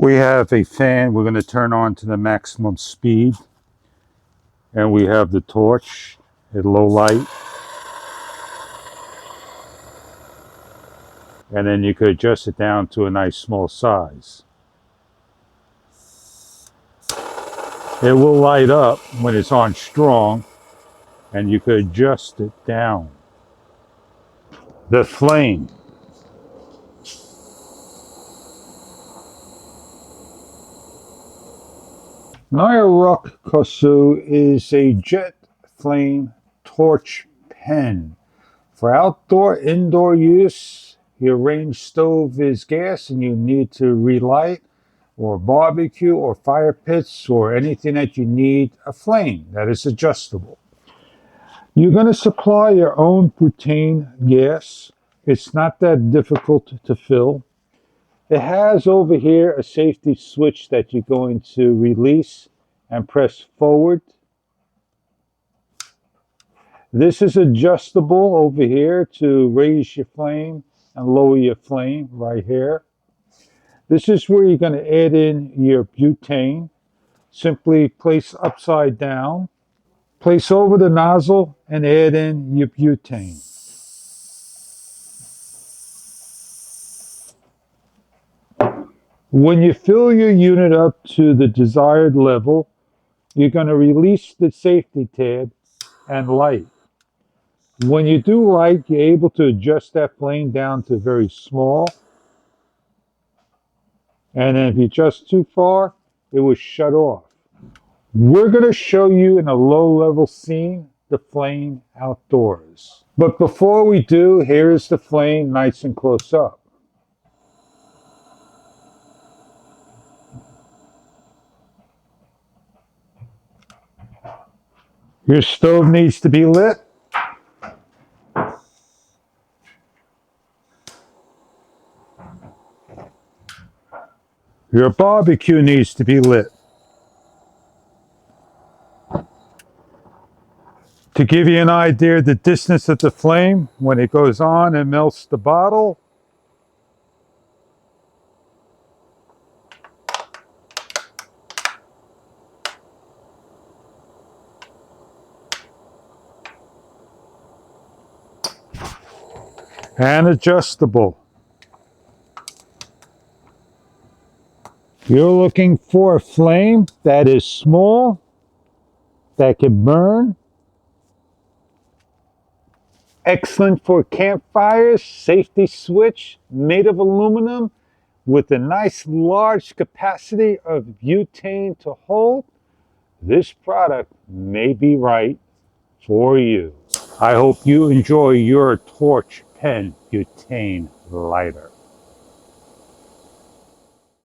We have a fan we're going to turn on to the maximum speed, and we have the torch at low light, and then you could adjust it down to a nice small size. It will light up when it's on strong, and you could adjust it down. The flame. NIOROKKUSU is a jet flame torch pen. For outdoor, indoor use, your range stove is gas and you need to relight, or barbecue or fire pits or anything that you need a flame that is adjustable. You're going to supply your own butane gas. It's not that difficult to fill. It has over here a safety switch that you're going to release and press forward. This is adjustable over here to raise your flame and lower your flame right here. This is where you're going to add in your butane. Simply place upside down, place over the nozzle, and add in your butane. When you fill your unit up to the desired level, you're going to release the safety tab and light. When you do light, you're able to adjust that flame down to very small. And then if you adjust too far, it will shut off. We're going to show you in a low-level scene the flame outdoors. But before we do, here's the flame nice and close up. Your stove needs to be lit. Your barbecue needs to be lit. To give you an idea of the distance of the flame, when it goes on and melts the bottle, and adjustable. You're looking for a flame that is small, that can burn. Excellent for campfires, safety switch made of aluminum with a nice large capacity of butane to hold. This product may be right for you. I hope you enjoy your torch pen butane lighter.